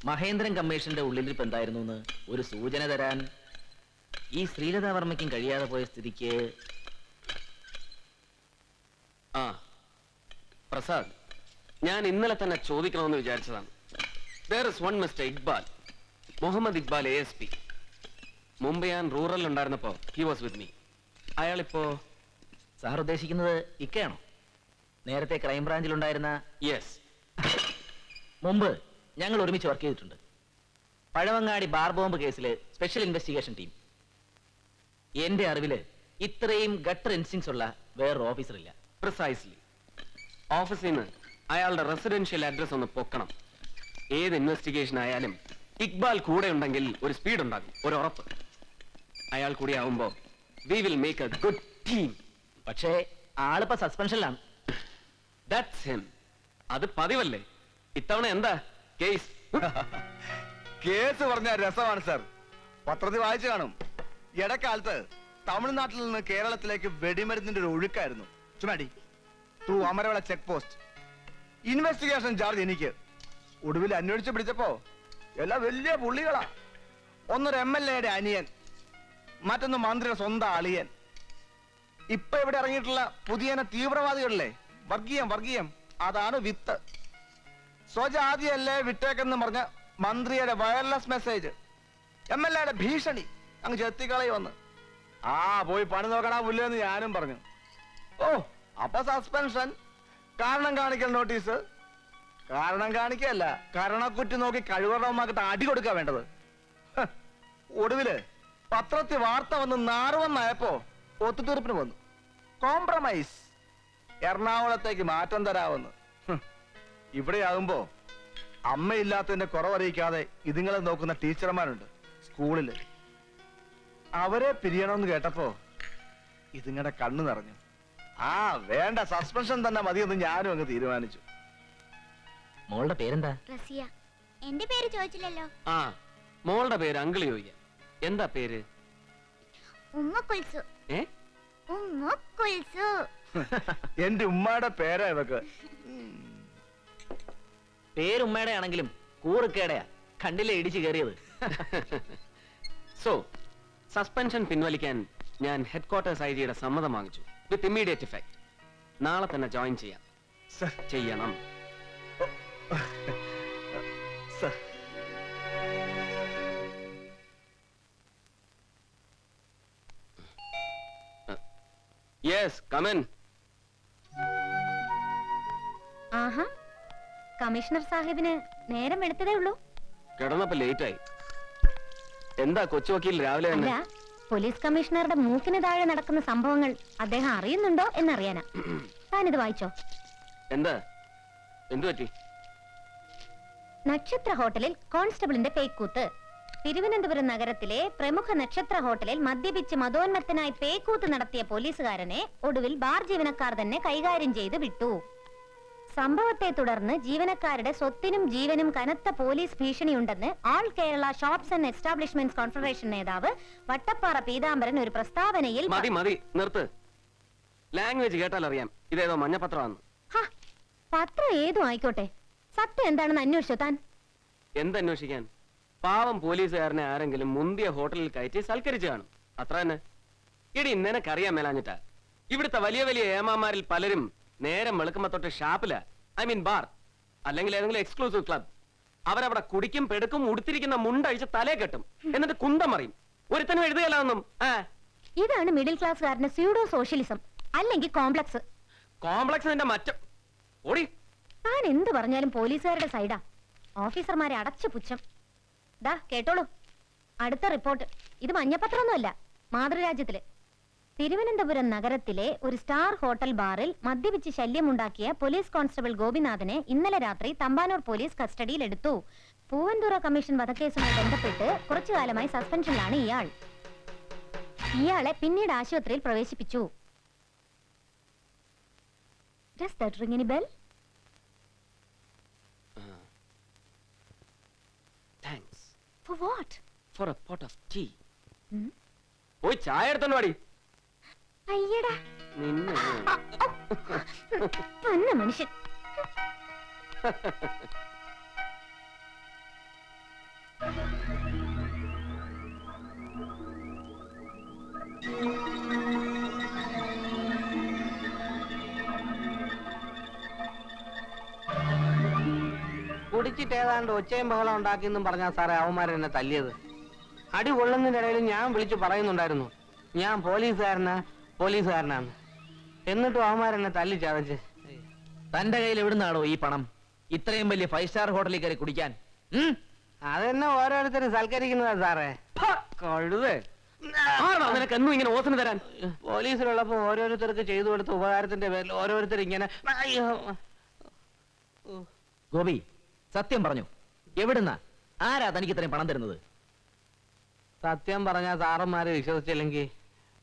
മഹേന്ദ്രൻ കമ്മീഷന്റെ ഉള്ളിലിരിപ്പ് എന്തായിരുന്നു എന്ന് ഒരു സൂചന തരാൻ ഈ ശ്രീലതാ വർമ്മയ്ക്കും കഴിയാതെ പോയ സ്ഥിതിക്ക്. ആ പ്രസാദ്, ഞാൻ ഇന്നലെ തന്നെ ചോദിക്കണമെന്ന് വിചാരിച്ചതാണ്. There is one Mr. Iqbal, Muhammad Iqbal ASP. മുമ്പ് ഞാൻ റൂറൽ ഉണ്ടായിരുന്നപ്പോ he was with me. അയാളിപ്പോ? സാർ ഉദ്ദേശിക്കുന്നത് ഇക്കയാണോ? നേരത്തെ ക്രൈംബ്രാഞ്ചിലുണ്ടായിരുന്ന? യെസ്. മുമ്പ് ഞങ്ങൾ ഒരുമിച്ച് വർക്ക് ചെയ്തിട്ടുണ്ട്. പഴവങ്ങാടി ബാർ ബോംബ് കേസില് സ്പെഷ്യൽ ഇൻവെസ്റ്റിഗേഷൻ ടീം. എന്റെ അറിവില് ഇത്രയും ഗട്ടർ ഇൻസ്റ്റിങ്സ് ഉള്ള വേറൊരു ഓഫീസർ ഇല്ല. പ്രിസൈസ്ലി. ഓഫീസിൽ നിന്ന് അയാളുടെ റെസിഡൻഷ്യൽ അഡ്രസ് ഒന്ന് പൊക്കണം. ഏത് ഇൻവെസ്റ്റിഗേഷൻ ആയാലും ഇക്ബാൽ കൂടെ ഉണ്ടെങ്കിൽ ഒരു സ്പീഡ് ഉണ്ടാകും, ഒരു ഉറപ്പ്. അയാൾ കൂടി ആവുമ്പോ we will make A good team. പക്ഷേ ആളിപ്പോ സസ്പെൻഷനിലാണ്. That's him. അത് പതിവല്ലേ. ഇത്തവണ എന്താ കേസ്? കേസ് പറഞ്ഞ രസമാണ് സാർ. പത്രത്തിൽ വായിച്ചു കാണും. ഇടക്കാലത്ത് തമിഴ്നാട്ടിൽ നിന്ന് കേരളത്തിലേക്ക് വെടിമരുന്നിന്റെ ഒരു ഒഴുക്കായിരുന്നു. ചുമാടി through അമരവള check post. Investigation charge എനിക്ക്. ഒടുവിൽ അന്വേഷിച്ച് പിടിച്ചപ്പോ എല്ലാം വലിയ പുള്ളികളാ. ഒന്നൊരു MLA അനിയൻ, മറ്റൊന്ന് മന്ത്രിയുടെ സ്വന്തം അളിയൻ. ഇപ്പൊ ഇവിടെ ഇറങ്ങിയിട്ടുള്ള പുതിയ തീവ്രവാദികളില്ലേ, വർഗീയം, അതാണ് വിത്ത്. സ്വജാതിയല്ലേ വിട്ടേക്കെന്ന് പറഞ്ഞ മന്ത്രിയുടെ വയർലെസ് മെസ്സേജ്, MLA ഭീഷണി അങ്ങ് ചെത്തിക്കളയി വന്ന്. ആ പോയി പണി നോക്കണ പുല്ലെന്ന് ഞാനും പറഞ്ഞു. ഓ അപ്പൊ സസ്പെൻഷൻ, കാരണം കാണിക്കൽ നോട്ടീസ്. കാരണം കാണിക്കല്ല, കരണക്കുറ്റി നോക്കി കഴിവറവന്മാർക്കിട്ട് അടി കൊടുക്കാ വേണ്ടത്. ഒടുവില് പത്രത്തിൽ വാർത്ത വന്ന് നാറുവന്നായപ്പോ ഒത്തുതീർപ്പിന് വന്നു. കോംപ്രമൈസ്, എറണാകുളത്തേക്ക് മാറ്റം തരാമെന്ന്. ഇവിടെയാകുമ്പോ അമ്മയില്ലാത്തതിന്റെ കുറവറിയിക്കാതെ ഇതുങ്ങളെ നോക്കുന്ന ടീച്ചർമാരുണ്ട് സ്കൂളില്. അവരെ പിരിയണമെന്ന് കേട്ടപ്പോ ഇതുങ്ങളുടെ കണ്ണു നിറഞ്ഞു. ആ വേണ്ട, സസ്പെൻഷൻ തന്നെ മതിയെന്ന് ഞാനും അങ്ങ് തീരുമാനിച്ചു. മോളുടെ പേരെന്താ? റസിയ. എന്റെ പേര് ചോദിച്ചില്ലല്ലോ. ആ മോളുടെ പേര് അങ്കിൾ ചോദിക്കാം. എന്താ പേര്? ഉമ്മ കുൽസു. ഉമ്മ കുൽസു. എന്റെ ഉമ്മയുടെ പേരാ ഇവക്ക്. പേരുമ്മയുടെ ആണെങ്കിലും കൂറുക്കേടയാ. കണ്ടില്ലേ ഇടിച്ചു കയറിയത്. സോ സസ്പെൻഷൻ പിൻവലിക്കാൻ ഞാൻ ഹെഡ്ക്വാർട്ടേഴ്സ് IG സമ്മതം വാങ്ങിച്ചു. With immediate effect. നാളെ തന്നെ ജോയിൻ ചെയ്യാം. ചെയ്യണം. Yes, come in. ആഹാ, കമ്മീഷണർ സാഹിബിന് നേരം എടുത്തതേ ഉള്ളൂ. കിടന്നപ്പോ ലേറ്റ് ആയി. എന്താ കൊച്ചു വക്കീൽ രാവിലെ തന്നെ? പോലീസ് കമ്മീഷണറുടെ മൂക്കിന് താഴെ നടക്കുന്ന സംഭവങ്ങൾ അദ്ദേഹം അറിയുന്നുണ്ടോ എന്നറിയാനാ. താനിത് വായിച്ചോ? എന്താ, എന്തു പറ്റി? നക്ഷത്ര ഹോട്ടലിൽ കോൺസ്റ്റബിളിന്റെ പേക്കൂത്ത്. തിരുവനന്തപുരം നഗരത്തിലെ പ്രമുഖ നക്ഷത്ര ഹോട്ടലിൽ മദ്യപിച്ച് മതോന്മത്തനായി പേക്കൂത്ത് നടത്തിയ പോലീസുകാരനെ ഒടുവിൽ ബാർ ജീവനക്കാർ തന്നെ കൈകാര്യം ചെയ്ത് വിട്ടു. സംഭവത്തെ തുടർന്ന് ജീവനക്കാരുടെ സ്വത്തിനും ജീവനും കനത്ത പോലീസ് ഭീഷണിയുണ്ടെന്ന് all Kerala shops and establishments confederation നേതാവ് വട്ടപ്പാറ പീതാംബരൻ ഒരു പ്രസ്താവനയിൽ. മതി നിർത്ത്. ലാംഗ്വേജ് കേട്ടാൽ അറിയാം ഇതേതോ മഞ്ഞപത്രമാണ്. പത്രം ഏതും ആയിക്കോട്ടെ, സത്യം എന്താണെന്ന് അന്വേഷിച്ചോ താൻ? എന്തന്വേഷിക്കാൻ? പാവം പോലീസുകാരനെ ആരെങ്കിലും മുന്തിയ ഹോട്ടലിൽ കയറ്റി സൽക്കരിച്ചു കാണും, അത്ര തന്നെ. ഇടി നിനക്കറിയാൻ മേലാഞ്ഞിട്ടാ. ഇവിടുത്തെ വലിയ വലിയ ഏമാമാരിൽ പലരും നേരം വെളുക്കുമ്പോ തൊട്ട് ഷാപ്പില, ഐ മീൻ ബാർ, അല്ലെങ്കിൽ ഏതെങ്കിലും എക്സ്ക്ലൂസീവ് ക്ലബ്. അവരവിടെ കുടിക്കും പെടുക്കും, ഉടുത്തിരിക്കുന്ന മുണ്ടഴിച്ച് തലേ കെട്ടും, എന്നിട്ട് കുന്തം മറിയും. ഒരുത്തനും എഴുതുകയല്ലാന്നും. ഇതാണ് മിഡിൽ ക്ലാസ്സുകാരന്റെ സ്യൂഡോ സോഷ്യലിസം, അല്ലെങ്കിൽ കോംപ്ലക്സ്. കോംപ്ലക്സിന്റെ മറ്റം ഓടി. താൻ എന്ത് പറഞ്ഞാലും പോലീസുകാരുടെ സൈഡാ. ഓഫീസർമാരെ അടച്ചു പുച്ഛം. ദാ കേട്ടോളൂ, അടുത്ത റിപ്പോർട്ട്. ഇത് മഞ്ഞപത്രമൊന്നുമല്ല, മാതൃരാജ്യത്തില്. തിരുവനന്തപുരം നഗരത്തിലെ ഒരു സ്റ്റാർ ഹോട്ടൽ ബാറിൽ മദ്യപിച്ച് ശല്യമുണ്ടാക്കിയ പോലീസ് കോൺസ്റ്റബിൾ ഗോപിനാഥനെ ഇന്നലെ രാത്രി തമ്പാനൂർ പോലീസ് കസ്റ്റഡിയിലെടുത്തു. പൂവന്തുറ കമ്മീഷൻ വധക്കേസുമായി ബന്ധപ്പെട്ട് കുറച്ചുകാലമായി സസ്പെൻഷനിലാണ് ഇയാൾ. ഇയാളെ പിന്നീട് ആശുപത്രിയിൽ പ്രവേശിപ്പിച്ചു. Does that ring any bell? Thanks. For what? For a pot of tea. പോയി ചായ എടുത്തോണ്ട് വാടി. അയ്യടാ, നിന്നെ അന്ന മനുഷ്യൻ. കുടിച്ചിട്ട് ഏതാണ്ട് ഒച്ചയും ബഹളം ഉണ്ടാക്കിയെന്നും പറഞ്ഞാ സാറേ അവന്മാരെന്നെ തല്ലിയത്. അടി കൊള്ളുന്നതിന്റെ ഇടയിൽ ഞാൻ വിളിച്ചു പറയുന്നുണ്ടായിരുന്നു, ഞാൻ പോലീസുകാരനാന്ന്. എന്നിട്ടും അവന്മാരെന്നെ തല്ലി ചതച്ച്. തന്റെ കയ്യിൽ എവിടുന്നാണോ ഈ പണം ഇത്രയും വലിയ 5 സ്റ്റാർ ഹോട്ടലിൽ കയറി കുടിക്കാൻ? അതെന്നെ ഓരോരുത്തരും സൽക്കരിക്കുന്നതാ സാറേ. കഴുതേ, ആരാ നിനക്ക് എന്നും ഇങ്ങനെ ഓസന് തരാൻ? പോലീസിലുള്ളപ്പോ ഓരോരുത്തർക്ക് ചെയ്തു കൊടുത്ത ഉപകാരത്തിന്റെ പേരിൽ ഓരോരുത്തർ ഇങ്ങനെ അയ്യോ. ഗോപി, സത്യം പറഞ്ഞു, എവിടുന്നാ, ആരാ തനിക്ക് ഇത്രയും പണം തരുന്നത്? സത്യം പറഞ്ഞാ സാറന്മാര് വിശ്വസിച്ചില്ലെങ്കിൽ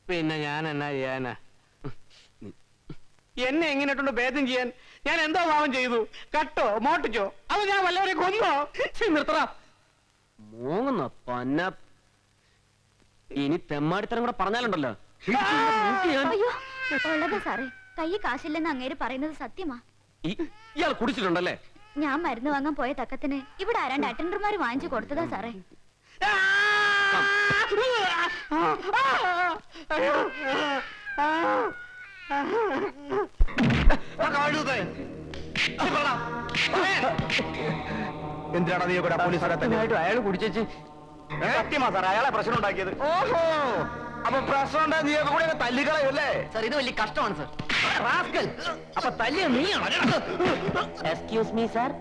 പിന്നെ ഞാൻ എന്നാ ചെയ്യാനാ? എന്നെ എങ്ങനെയിട്ടുണ്ട് ഭേദം ചെയ്യാൻ ഞാൻ എന്തോ പാവം ചെയ്തു? കട്ടോ മോട്ടിച്ചോ? അത് ഞാൻ വല്ലവരെ കൊന്നോ? നിർത്തറ മൂങ്ങുന്ന പന്ന. ഇനി തെമ്മാടിത്തരം കൂടെ പറഞ്ഞാലുണ്ടല്ലോ. അയ്യോ ഉള്ളത് സാറേ, കൈ കാശില്ലെന്ന് അങ്ങേര് പറയുന്നത് സത്യമാ. ഇയാൾ കുടിച്ചിട്ടുണ്ടല്ലേ? ഞാൻ മരുന്ന് വാങ്ങാൻ പോയ തക്കത്തിന് ഇവിടെ ആരാണ്ട് അറ്റൻഡർമാര് വാങ്ങിച്ചു കൊടുത്തതാ സാറേ. എന്തിനാണ് നീ കൂടെ പോലീസുകാരെ തന്നെ? അയാൾ കുടിച്ചേച്ച് സത്യമാ സാർ, അയാളെ പ്രശ്നം ഉണ്ടാക്കിയത്. ഓഹോ, അപ്പൊ പ്രശ്നം ഉണ്ടായി നീ ഒക്കെ കൂടെ തല്ലിക്കളയല്ലേ? സാർ, ഇത് വലിയ കഷ്ടമാണ് സാർ. അപ്പൊ തല്ലിയ നീയാണോ? Excuse me sir.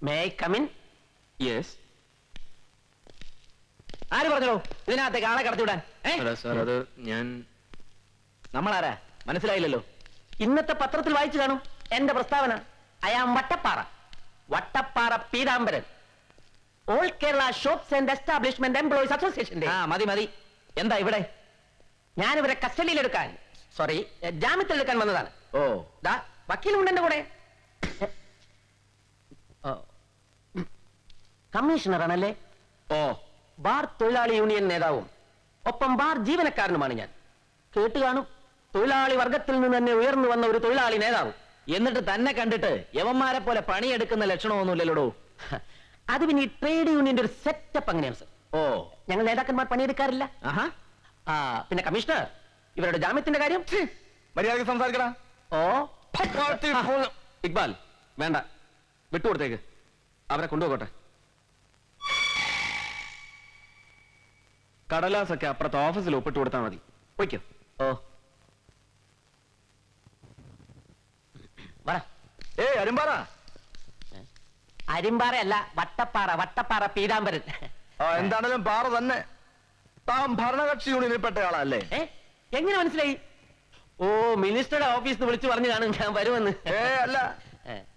May I come in? Yes. ആര് പറഞ്ഞോ ഇതിനകത്തേക്ക് ആളെ കടത്തിവിടാൻ? സാർ, അത് ഞാൻ നമ്മളാരാ മനസ്സിലായില്ലല്ലോ. ഇന്നത്തെ പത്രത്തിൽ വായിച്ചു കാണും എന്റെ പ്രസ്താവന. I am Vattappara Peethambaran, all Kerala shops and establishment employees അസോസിയേഷന്റെ. ആ മതി മതി, എന്താ ഇവിടെ? ഞാനിവരെ കസ്റ്റഡിയിലെടുക്കാൻ, സോറി, ജാമ്യത്തിലെടുക്കാൻ വന്നതാണ്. ഓ, ദാ വക്കീലുണ്ട് എന്റെ കൂടെ. കമ്മീഷണറാണല്ലേ? ഓ, ബാർ തൊഴിലാളി യൂണിയൻ നേതാവും ഒപ്പം ബാർ ജീവനക്കാരനുമാണ് ഞാൻ. കേട്ട് കാണും, തൊഴിലാളി വർഗത്തിൽ നിന്ന് തന്നെ ഉയർന്നു വന്ന ഒരു തൊഴിലാളി നേതാവ്. എന്നിട്ട് തന്നെ കണ്ടിട്ട് യവന്മാരെ പോലെ പണിയെടുക്കുന്ന ലക്ഷണമൊന്നുമില്ലല്ലോ. അത് പിന്നെ ഈ ട്രേഡ് യൂണിയന്റെ ഒരു സെറ്റപ്പ് അങ്ങനെയാണ് സർ. ഓ, ഞങ്ങൾ നേതാക്കന്മാർ പണിയെടുക്കാറില്ല. ആഹാ. പിന്നെ കമ്മീഷണർ, ഇവരുടെ ജാമ്യത്തിന്റെ കാര്യം മര്യാദക്ക് സംസാരിക്കടാ. ഓ ഇക്ബാൽ വേണ്ട, വിട്ടുകൊടുത്തേക്ക്, അവരെ കൊണ്ടുപോകട്ടെ. കടലാസൊക്കെ അപ്പുറത്തെ ഓഫീസിൽ ഒപ്പിട്ട് കൊടുത്താൽ മതി. പോയിക്കോ. ഓ, പറ. അരുമ്പാറ. അരിമ്പാറയല്ല, വട്ടപ്പാറ പീതാംബരൻ. എന്താണേലും പാറ തന്നെ. താൻ ഭരണകക്ഷി യൂണിയനിൽ പെട്ട ആളല്ലേ? എങ്ങനെ മനസ്സിലായി? ഓ, മിനിസ്റ്ററുടെ ഓഫീസിൽ വിളിച്ചു പറഞ്ഞു കാണും ഞാൻ വരുമെന്ന്. അല്ല,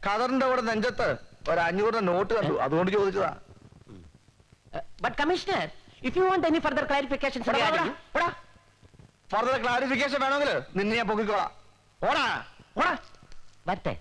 ഖദറിന്റെ കൂടെ നെഞ്ചത്ത് ഒരു 500 നോട്ട് കണ്ടു, അതുകൊണ്ട് ചോദിച്ചതാ. But commissioner, if you want any further clarification further clarification വേണമെങ്കിൽ നിന്നെ ഞാൻ പൊക്കിക്കോളാം. ഓടാ ഓടാ. വരട്ടെ.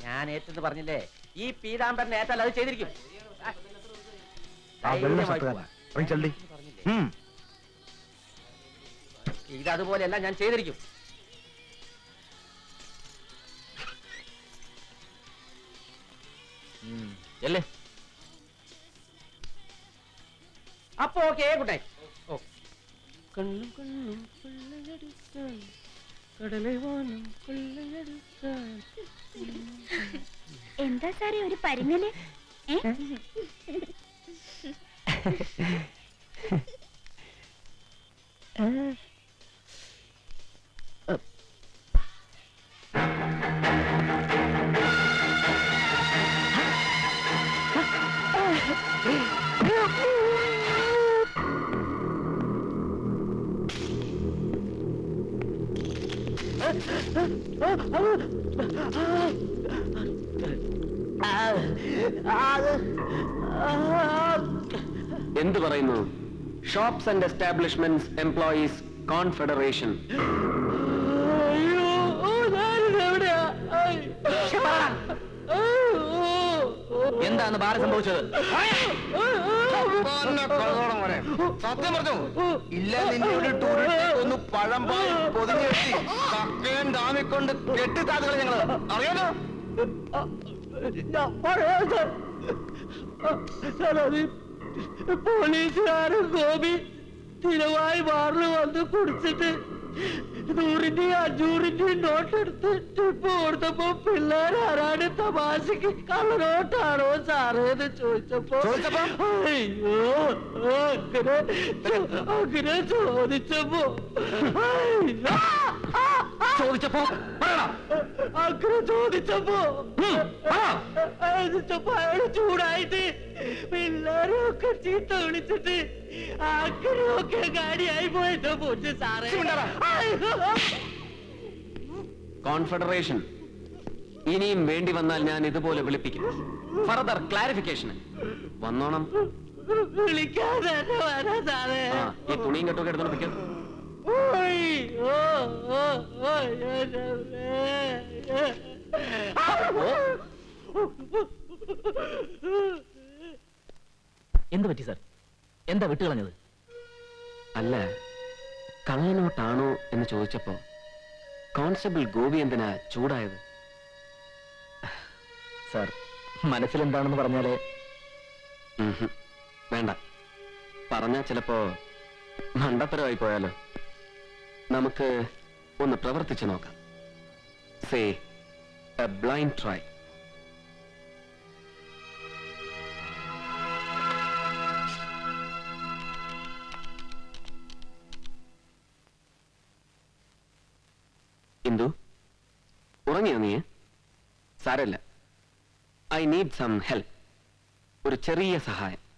ഞാൻ ഏറ്റെന്ന് പറഞ്ഞില്ലേ, ഈ പീതാംബരൻ ഏറ്റാൽ അത് ചെയ്തിരിക്കും. ഇതതുപോലെയല്ല ഞാൻ ചെയ്തിരിക്കും. അല്ലേ? അപ്പൊ ഓക്കെ, ഗുഡ് നൈറ്റ്. ഓ, കണ്ണും കണ്ണും കൊള്ളയടിക്കാൻ, കടലെ വാനം കൊള്ളയടിക്കാൻ. എന്താ സാറേ ഒരു പരിങ്ങല്? എന്ത് പറയുന്നു? Shops and establishments employees confederation. എന്താണ് ബാറ് സംഭവിച്ചത്? സത്യം പറഞ്ഞു ഇല്ല, നിന്നെ ഒരു ടൂറിസ്റ്റ് ഒന്ന് പഴം പോയി പൊതിഞ്ഞു കെട്ടി കക്കയും ഡാമിക്കൊണ്ട് കെട്ടിത്താത്തുകൾ ഞങ്ങള് അറിയാലോ. പോലീസുകാരൻ ഗോപി സ്ഥിരമായി ബാറിൽ വന്ന് കുടിച്ചിട്ട് 100-ന്റെയും 500-ന്റെയും നോട്ടെടുത്ത് ടിപ്പ് കൊടുത്തപ്പോ പിള്ളേരാരാണ് തമാശക്ക് കള്ളനോട്ടാണോ സാറേ എന്ന് ചോദിച്ചപ്പോ അയ്യോ അങ്ങനെ ചോദിച്ചപ്പോ അങ്ങനെ ചോദിച്ചപ്പോ അയാള് ചൂടായിട്ട് പിള്ളേരൊക്കെ ചീത്ത വിളിച്ചിട്ട് അങ്ങനെയൊക്കെ ഗാഡിയായി പോയത് പോയിട്ട് സാറേ. കോൺഫെഡറേഷൻ ഇനിയും വേണ്ടി വന്നാൽ ഞാൻ ഇതുപോലെ വിളിപ്പിക്കും. ഫർദർ ക്ലാരിഫിക്കേഷന് വന്നോണം. വിളിക്കാതെ തന്നെ വരാ സാറേ. ഈ തുണിയും കെട്ടൊക്കെ എടുത്തോണ്ടിരിക്കും. എന്ത് പറ്റി സാർ? എന്താ വിട്ടുകളഞ്ഞത്? അല്ല, കള്ളനോട്ടാണോ എന്ന് ചോദിച്ചപ്പോ കോൺസ്റ്റബിൾ ഗോപി എന്തിനാ ചൂടായത്? സാർ, മനസ്സിലെന്താണെന്ന് പറഞ്ഞാല് വേണ്ട, പറഞ്ഞാ ചിലപ്പോ മണ്ടത്തരമായി പോയാലോ. നമുക്ക് ഒന്ന് പ്രവർത്തിച്ചു നോക്കാം. Say A blind try. Indu, ഉറങ്ങിയോ നീ? സാരമില്ല, ഐ നീഡ് സം ഹെൽപ്പ്. ഒരു ചെറിയ സഹായം.